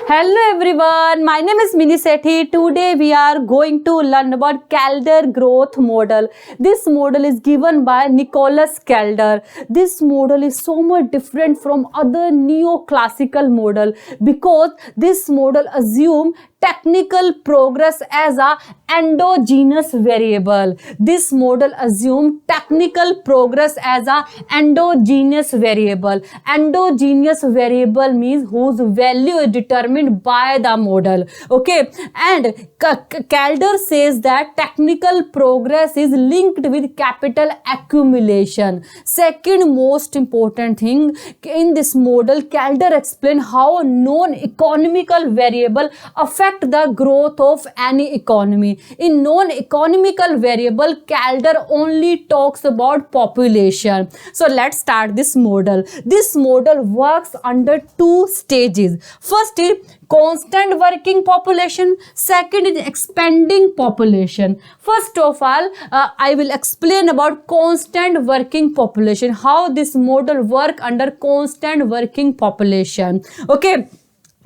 Hello everyone, my name is Mini Sethi. Today we are going to learn about Kaldor growth model. This model is given by Nicholas Kaldor. This model is so much different from other neoclassical model because this model assumes technical progress as a endogenous variable. This model assumes technical progress as a endogenous variable. Endogenous variable means whose value is determined by the model. Okay, and Kaldor says that technical progress is linked with capital accumulation. Second most important thing in this model, Kaldor explains how non-economical variable affect the growth of any economy. In non-economical variable, Kaldor only talks about population. So let's start this model. This model works under two stages. First is constant working population. Second is expanding population. First of all, I will explain about constant working population, how this model work under constant working population. Okay.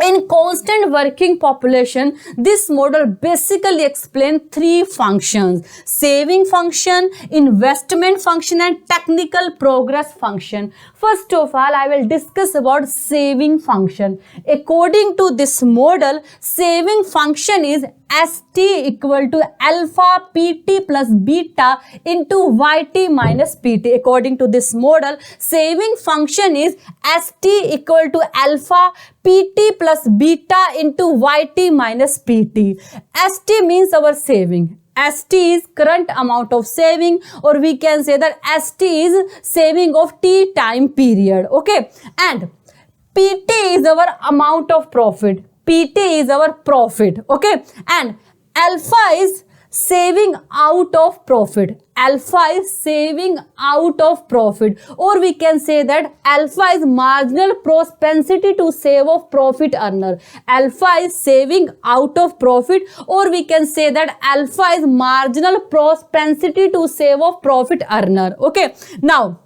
In constant working population, this model basically explains three functions: saving function, investment function, and technical progress function. First of all, I will discuss about saving function. According to this model, saving function is St equal to alpha pt plus beta into yt minus pt. According to this model, saving function is St equal to alpha pt plus beta into yt minus pt. St means our saving. St is current amount of saving, or we can say that St is saving of t time period. Okay, and pt is our amount of profit. PT is our profit. Okay, and alpha is saving out of profit. Alpha is saving out of profit, or we can say that alpha is marginal propensity to save of profit earner. Alpha is saving out of profit, or we can say that alpha is marginal propensity to save of profit earner. Okay, now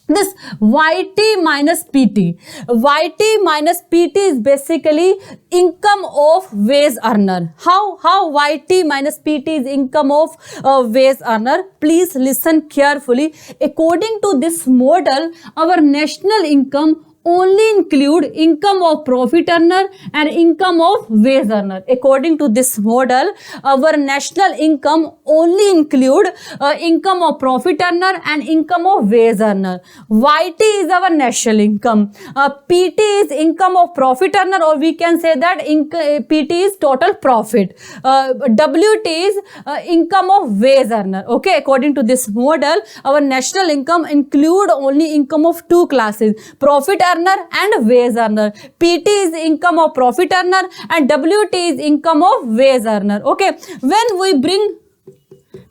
this yt minus pt. Yt minus pt is basically income of wage earner. How yt minus pt is income of wage earner? Please listen carefully. According to this model, our national income only include income of profit earner and income of wage earner. According to this model, our national income only include income of profit earner and income of wage earner. Yt is our national income. Pt is income of profit earner, or we can say that Pt is total profit. Wt is income of wage earner. Okay, according to this model, our national income include only income of two classes: profit earner and wage earner. PT is income of profit earner and WT is income of wage earner. Okay, when we bring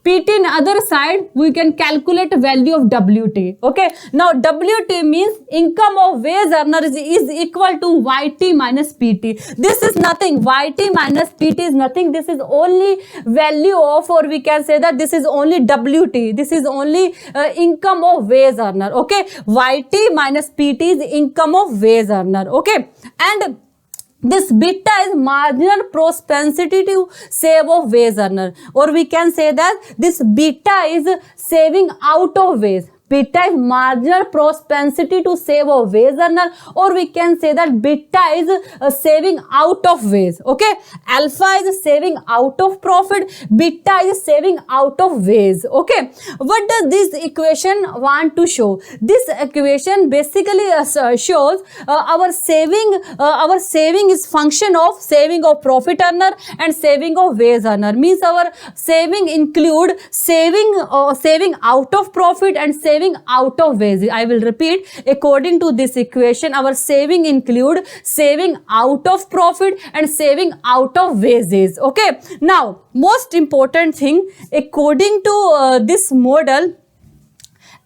PT in other side, we can calculate value of WT. Okay, now WT means income of wage earner is equal to YT minus PT. This is nothing. YT minus PT is nothing. This is only value of, or we can say that this is only WT. This is only income of wage earner. Okay, YT minus PT is income of wage earner. Okay, and this beta is marginal propensity to save of wage earner, or we can say that this beta is saving out of wage. Beta is marginal propensity to save of wage earner, or we can say that beta is saving out of wage. Okay, alpha is saving out of profit, beta is saving out of wage. Okay, what does this equation want to show? This equation basically shows our saving is function of saving of profit earner and saving of wage earner. Means our saving include saving out of profit and saving out of wages. I will repeat. According to this equation, our saving include saving out of profit and saving out of wages. Okay, now most important thing, according to this model,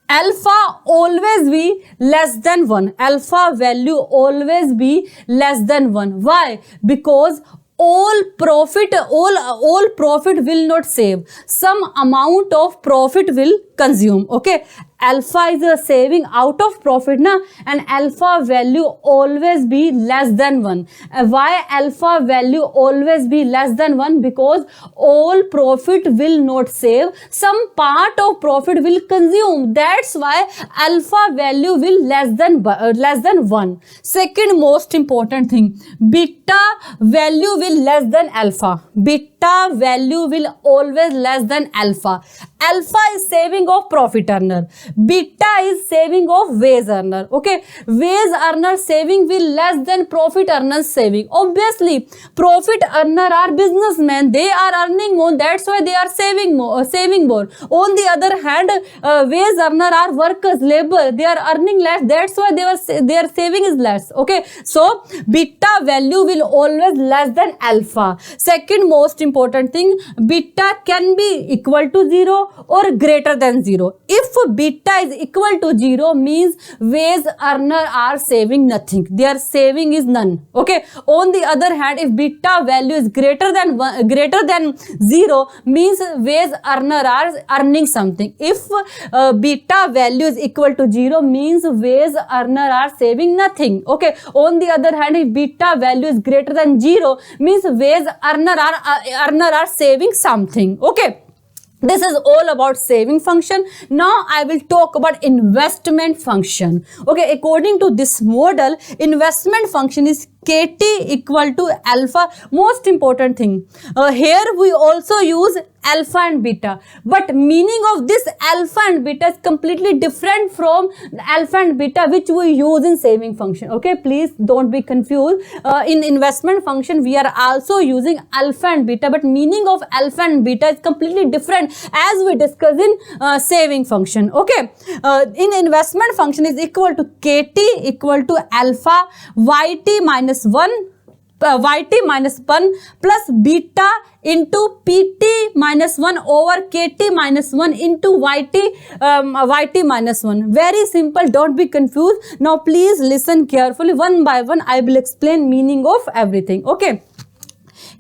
alpha always be less than 1. Alpha value always be less than 1. Why? Because all profit will not save. Some amount of profit will consume. Okay, alpha is a saving out of profit na, and alpha value always be less than 1. Why alpha value always be less than 1? Because all profit will not save, some part of profit will consume. That's why alpha value will less than 1. Second most important thing, beta value will less than alpha. Beta value will always less than alpha. Alpha is saving of profit earner, beta is saving of wage earner. Okay, wage earner saving will less than profit earner saving. Obviously profit earner are businessmen, they are earning more, that's why they are saving more. On the other hand, wage earner are workers, labor, they are earning less, that's why their saving is less. Okay, so beta value will always less than alpha. Second most important thing, beta can be equal to 0 or greater than 0. If beta is equal to 0 means wage earner are saving nothing, their saving is none. Okay, on the other hand, if beta value is greater than 0 means wage earner are earning something. If beta value is equal to 0 means wage earner are saving nothing. Okay, on the other hand, if beta value is greater than 0 means wage earner are saving something. Okay, this is all about saving function. Now I will talk about investment function. Okay, according to this model, investment function is KT equal to alpha. Most important thing, here we also use alpha and beta, but meaning of this alpha and beta is completely different from alpha and beta which we use in saving function. Okay, please don't be confused. In investment function we are also using alpha and beta, but meaning of alpha and beta is completely different as we discuss in saving function. Okay, in investment function is equal to KT equal to alpha YT minus 1 YT minus 1 plus beta into PT minus 1 over KT minus 1 into YT minus 1. Very simple, don't be confused. Now please listen carefully, one by one I will explain meaning of everything. Okay,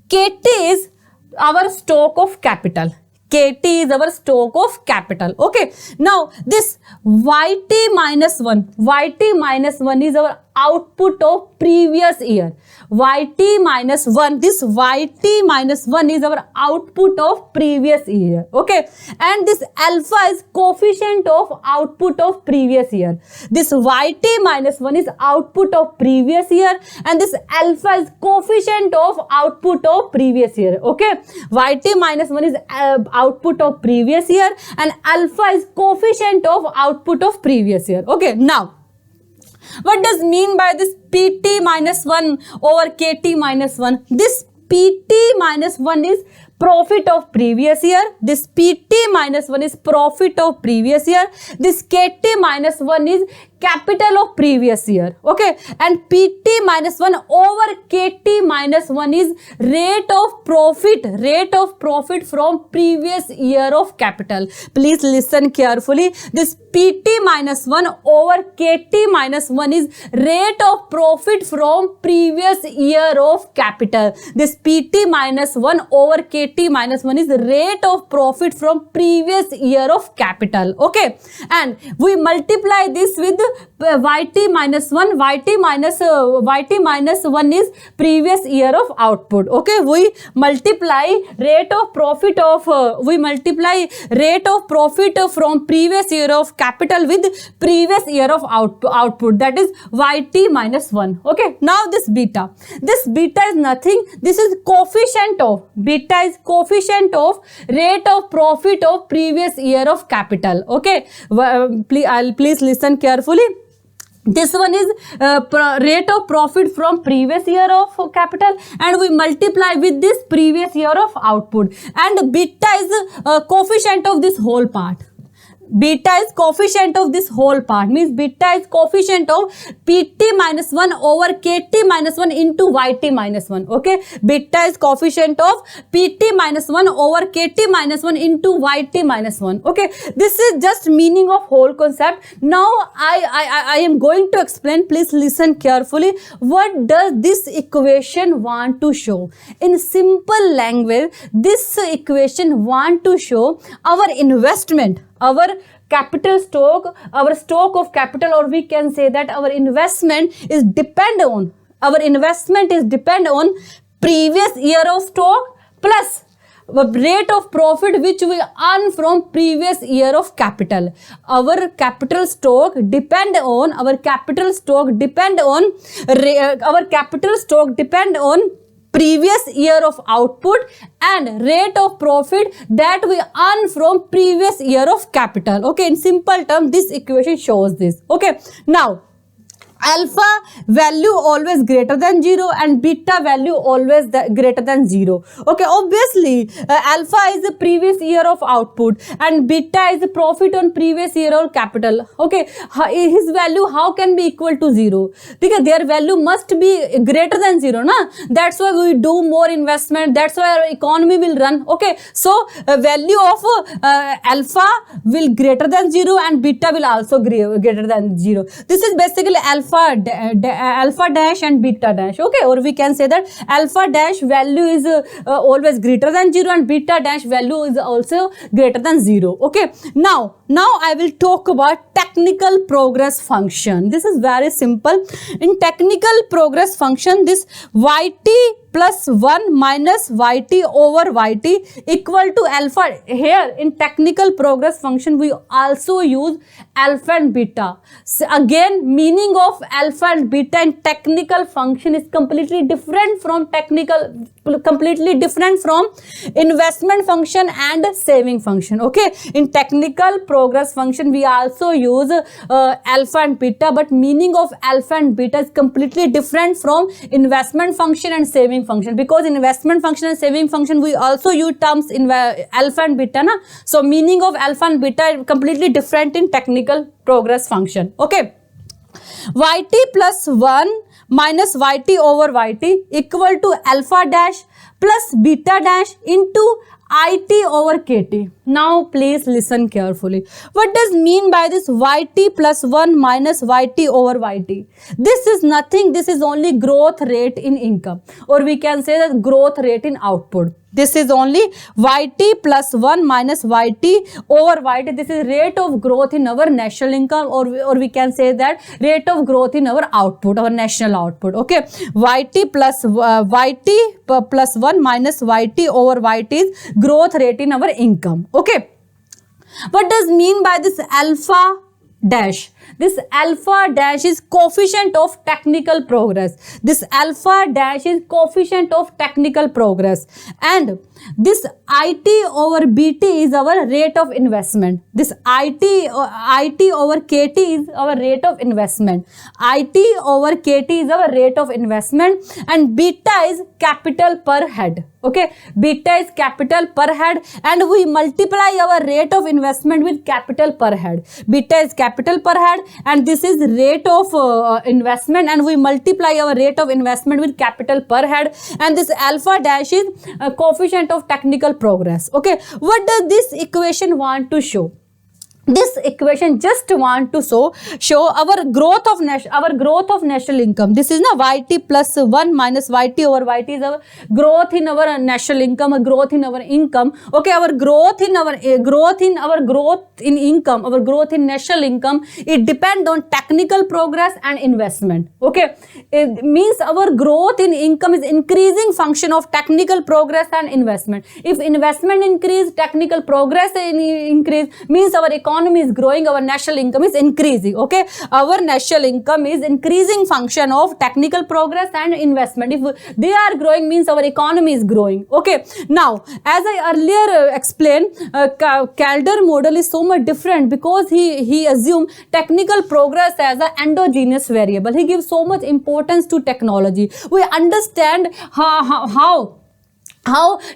KT is our stock of capital. KT is our stock of capital. Okay, now this YT minus 1 is our output of previous year. YT minus 1, this YT minus 1 is our output of previous year. Okay, and this alpha is coefficient of output of previous year. This YT minus 1 is output of previous year and this alpha is coefficient of output of previous year. Okay, YT minus 1 is output of previous year and alpha is coefficient of output of previous year. Okay, now what does mean by this PT minus 1 over KT minus 1? This PT minus 1 is profit of previous year. This PT minus 1 is profit of previous year. This KT minus 1 is capital of previous year. Okay, and PT minus 1 over KT minus 1 is rate of profit from previous year of capital. Please listen carefully. This PT minus 1 over KT minus 1 is rate of profit from previous year of capital. This PT minus 1 over KT minus 1 is rate of profit from previous year of capital. Okay, and we multiply this with YT minus 1. YT minus 1 is previous year of output. Okay, we multiply rate of profit from previous year of capital with previous year of output, that is YT minus 1. Okay, now this beta is nothing, this is coefficient of rate of profit of previous year of capital. Okay, please listen carefully. This one is rate of profit from previous year of capital and we multiply with this previous year of output, and beta is coefficient of this whole part. Beta is coefficient of this whole part, means beta is coefficient of PT minus 1 over KT minus 1 into YT minus 1. Okay, beta is coefficient of PT minus 1 over KT minus 1 into YT minus 1. Okay, this is just meaning of whole concept. Now I am going to explain. Please listen carefully. What does this equation want to show? In simple language, this equation want to show our investment our capital stock, our stock of capital, or we can say that our investment is depend on previous year of stock plus rate of profit which we earn from previous year of capital. Our capital stock depend on previous year of output and rate of profit that we earn from previous year of capital. Okay, in simple terms this equation shows this. Okay, now alpha value always greater than 0 and beta value always greater than 0. Okay, obviously alpha is the previous year of output and beta is the profit on previous year of capital. Okay, his value how can be equal to 0? Because their value must be greater than 0, na? That's why we do more investment, that's why our economy will run. Okay, so value of alpha will greater than 0 and beta will also greater than 0. This is basically alpha dash and beta dash. Okay, or we can say that alpha dash value is always greater than 0 and beta dash value is also greater than 0. Okay, now I will talk about technical progress function. This is very simple. In technical progress function, this yt plus 1 minus yt over yt equal to alpha. Here in technical progress function we also use alpha and beta. So again, meaning of alpha and beta in technical function is completely different from investment function and saving function. Okay, in technical progress function we also use alpha and beta, but meaning of alpha and beta is completely different from investment function and saving function, because in investment function and saving function we also use terms in alpha and beta, na? So meaning of alpha and beta is completely different in technical progress function. Okay, yt plus 1 minus yt over yt equal to alpha dash plus beta dash into it over kt. Now please listen carefully. What does mean by this yt plus 1 minus yt over yt? This is nothing, this is only growth rate in income, or we can say that growth rate in output. This is only yt plus 1 minus yt over yt. This is rate of growth in our national income, or we can say that rate of growth in our output, our national output. Okay, yt plus 1 minus yt over yt is growth rate in our income. Okay, what does mean by this alpha dash? This alpha dash is coefficient of technical progress. This alpha dash is coefficient of technical progress, and this it over bt is our rate of investment. This it over kt is our rate of investment. It over kt is our rate of investment, and beta is capital per head. Okay, beta is capital per head, and we multiply our rate of investment with capital per head. Beta is capital per head and this is rate of investment, and we multiply our rate of investment with capital per head, and this alpha dash is coefficient of technical progress. Okay, what does this equation want to show? This equation just want to show our growth of national income. This is na yt plus 1 minus yt over yt is our growth in our national income, a growth in our income. Okay, our growth in income, our growth in national income, it depend on technical progress and investment. Okay, it means our growth in income is increasing function of technical progress and investment. If investment increase, technical progress increase, means our economy is growing, our national income is increasing. Okay, our national income is increasing function of technical progress and investment. If they are growing, means our economy is growing. Okay, now as I earlier explained, Kaldor model is so much different because he assumed technical progress as an endogenous variable. He gives so much importance to technology. We understand how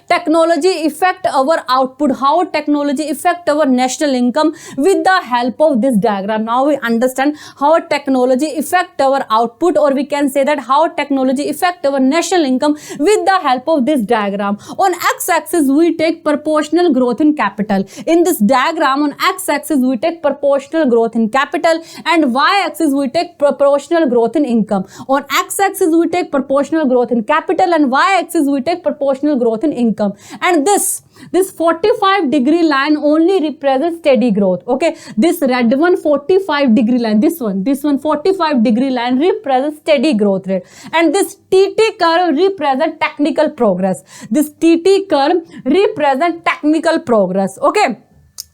technology affect our output, how technology affect our national income with the help of this diagram. Now we understand how technology affect our output, or we can say that how technology affect our national income with the help of this diagram. On x-axis we take proportional growth in capital. In this diagram on x-axis we take proportional growth in capital, and y-axis we take proportional growth in income. On x-axis we take proportional growth in capital, and y-axis we take proportional growth in income. And this 45-degree line only represents steady growth. Okay, this red one 45-degree line, this one 45-degree line represents steady growth rate, and this TT curve represents technical progress. This TT curve represents technical progress. Okay,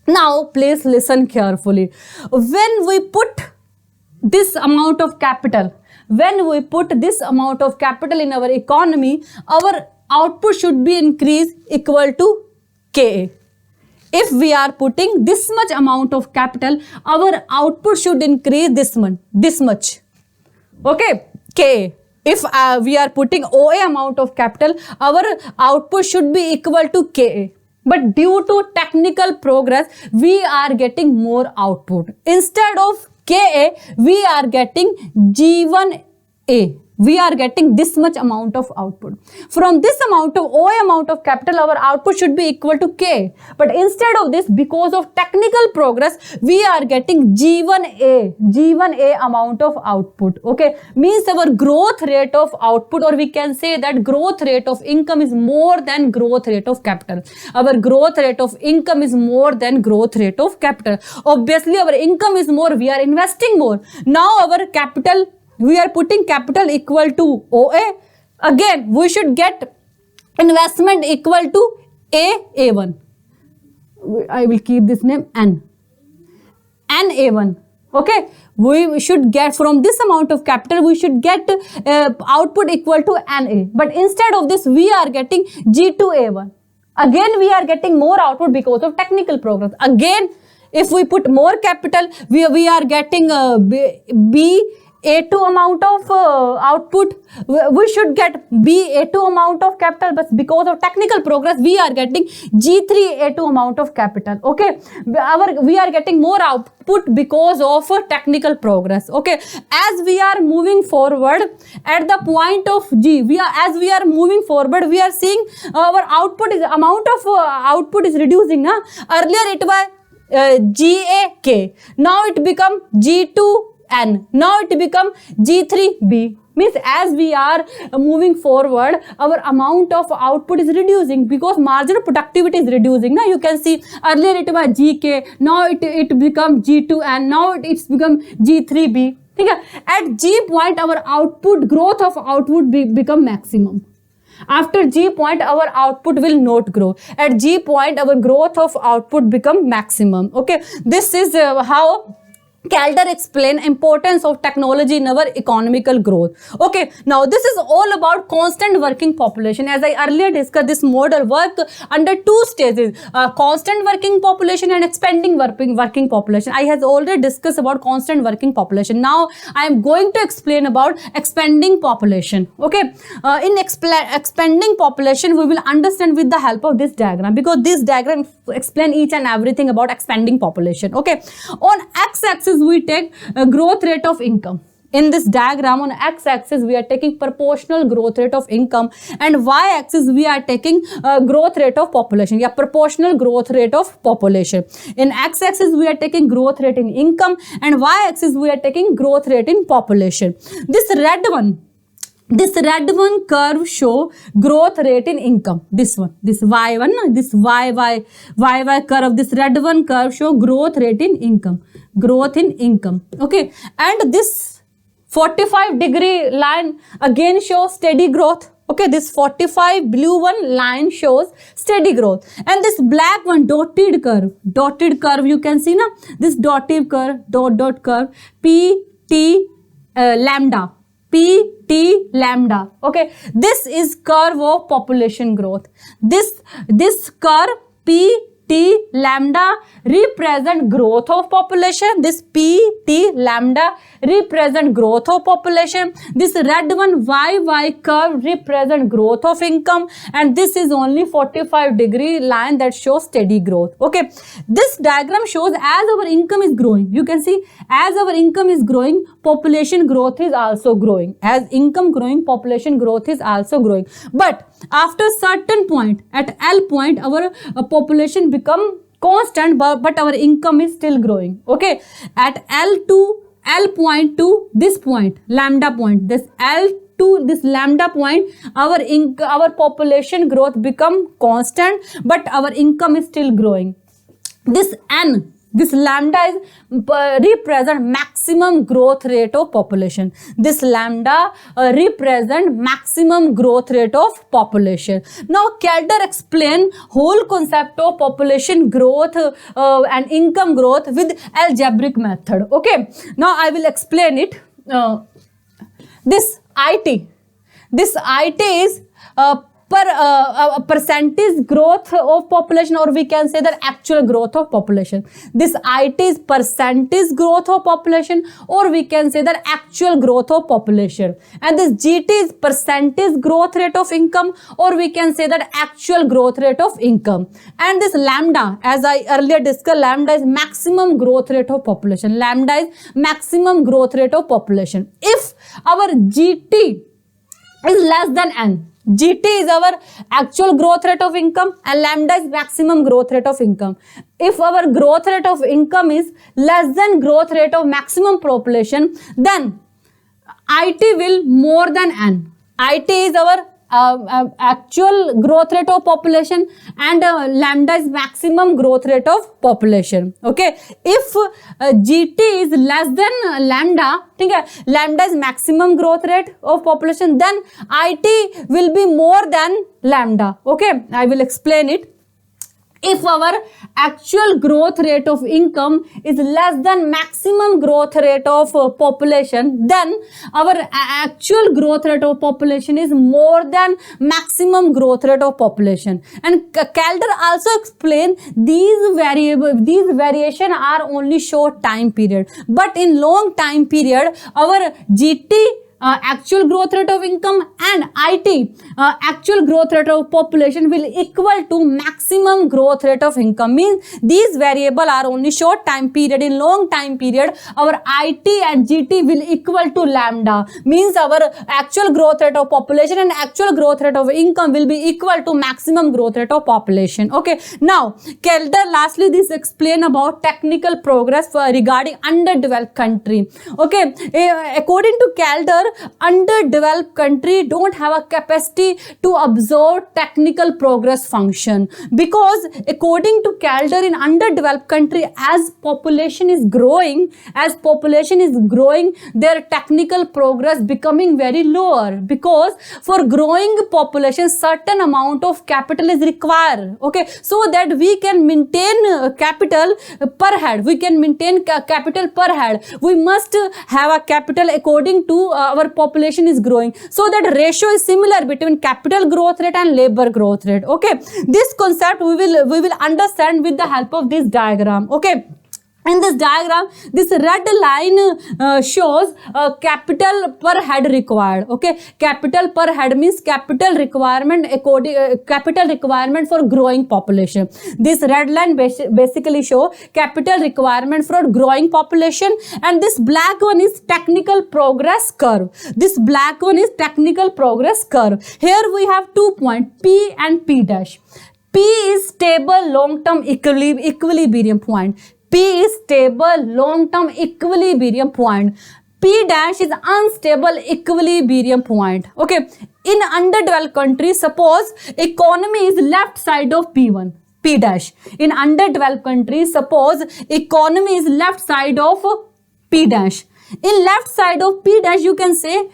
now please listen carefully. When we put this amount of capital, in our economy, our output should be increased equal to KA. If we are putting this much amount of capital, our output should increase this much. Okay, KA. If we are putting OA amount of capital, our output should be equal to KA. But due to technical progress, we are getting more output. Instead of KA, we are getting G1A. We are getting this much amount of output. From this amount of OA amount of capital, our output should be equal to K. But instead of this, because of technical progress, we are getting G1A amount of output. Okay, means our growth rate of output, or we can say that growth rate of income is more than growth rate of capital. Our growth rate of income is more than growth rate of capital. Obviously, our income is more, we are investing more. Now our capital, we are putting capital equal to OA. Again, we should get investment equal to A1. I will keep this name A1. Okay, we should get from this amount of capital, we should get output equal to NA. But instead of this, we are getting G2A1. Again, we are getting more output because of technical progress. Again, if we put more capital, we are getting A2 amount of output. We should get B2 amount of capital, but because of technical progress, we are getting G3A2 amount of capital. Okay, we are getting more output because of technical progress. Okay, as we are moving forward at the point of G, as we are moving forward, we are seeing our output is amount of output is reducing. Na? Earlier it was GAK. Now it become G2N. Now it become G3B. Means as we are moving forward, our amount of output is reducing because marginal productivity is reducing. Now you can see earlier it was GK. Now it become G2N. Now it's become G3B. Okay? At G point, our output, growth of output become maximum. After G point, our output will not grow. At G point, our growth of output become maximum. Okay, this is how Calder explain importance of technology in our economical growth. Okay, now this is all about constant working population. As I earlier discussed, this model work under two stages: constant working population and expanding working population. I has already discussed about constant working population. Now I am going to explain about expanding population. Okay, in expanding population, we will understand with the help of this diagram, because this diagram explain each and everything about expanding population. Okay, on x-axis we take a growth rate of income. In this diagram, on x-axis we are taking proportional growth rate of income, and y-axis we are taking growth rate of population. Yeah, proportional growth rate of population. In x-axis we are taking growth rate in income, and y-axis we are taking growth rate in population. This red one curve show growth rate in income. This Y1, this YY curve, this red one curve show growth rate in income. Growth in income. Okay, and this 45-degree line again shows steady growth. Okay, this 45 blue one line shows steady growth, and this black one dotted curve you can see now, this dotted curve, dot curve, PT lambda. Okay, this is curve of population growth. This curve PT lambda represent growth of population. This PT lambda represent growth of population. This red one YY curve represent growth of income, and this is only 45-degree line that shows steady growth. Okay, this diagram shows as our income is growing, you can see as our income is growing, population growth is also growing. As income growing, population growth is also growing. But after certain point, at L point, our population become constant, but our income is still growing. Okay, at L point to this point, lambda point, this L to this lambda point, our population growth become constant, but our income is still growing. This n, this lambda is represent maximum growth rate of population. This lambda represent maximum growth rate of population. Now Kaldor explain whole concept of population growth and income growth with algebraic method. Okay, now I will explain it. This IT is percentage growth of population, or we can say that actual growth of population. This IT is percentage growth of population, or we can say that actual growth of population. And this GT is percentage growth rate of income, or we can say that actual growth rate of income. And this lambda, as I earlier discussed, lambda is maximum growth rate of population. Lambda is maximum growth rate of population. If our GT is less than n, GT is our actual growth rate of income and lambda is maximum growth rate of income. If our growth rate of income is less than growth rate of maximum population, then IT will more than n. IT is our actual growth rate of population and lambda is maximum growth rate of population. Okay, if GT is less than lambda, lambda is maximum growth rate of population, then IT will be more than lambda. Okay, I will explain it. If our actual growth rate of income is less than maximum growth rate of population, then our actual growth rate of population is more than maximum growth rate of population. And Kaldor also explained these variation are only short time period, but in long time period our GT actual growth rate of income and IT actual growth rate of population will equal to maximum growth rate of income. Means these variable are only short time period. In long time period our IT and GT will equal to lambda. Means our actual growth rate of population and actual growth rate of income will be equal to maximum growth rate of population. Okay, now Kaldor lastly this explain about technical progress regarding underdeveloped country. Okay, according to Kaldor, underdeveloped country don't have a capacity to absorb technical progress function, because according to Kaldor, in underdeveloped country, as population is growing, their technical progress becoming very lower, because for growing population certain amount of capital is required. Okay, so that we can maintain capital per head, we must have a capital according to our population is growing, so that ratio is similar between capital growth rate and labor growth rate. Okay, this concept we will understand with the help of this diagram. Okay, in this diagram this red line shows capital per head required. Okay, capital per head means capital requirement for growing population. This red line basically show capital requirement for growing population, and this black one is technical progress curve. Here we have 2 points, P and P dash. P is stable long-term equilibrium point. P is stable long-term equilibrium point. P dash is unstable equilibrium point. Okay, in underdeveloped countries, suppose economy is left side of P1, P dash. In underdeveloped countries, suppose economy is left side of P dash. In left side of P dash, you can say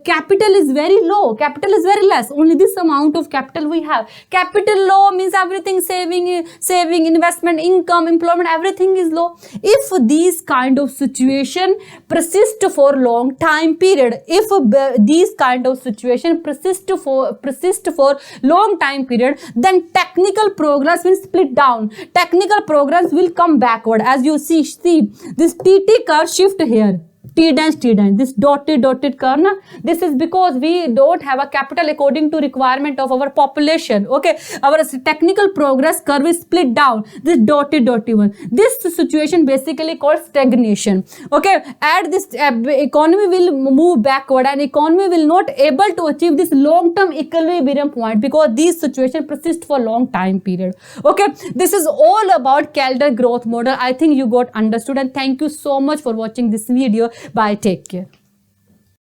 capital is very low, capital is very less, only this amount of capital we have. Capital low means everything saving, investment, income, employment, everything is low. If these kind of situation persist for long time period, long time period, then technical progress will split down. Technical progress will come backward. As you see this TT curve shift here. T dash, this dotted curve, na? This is because we don't have a capital according to requirement of our population. Okay, our technical progress curve is split down. This dotted one. This situation basically called stagnation. Okay, and this economy will move backward, and economy will not able to achieve this long-term equilibrium point because these situation persist for long time period. Okay, this is all about Kaldor growth model. I think you got understood, and thank you so much for watching this video. Bye, take care.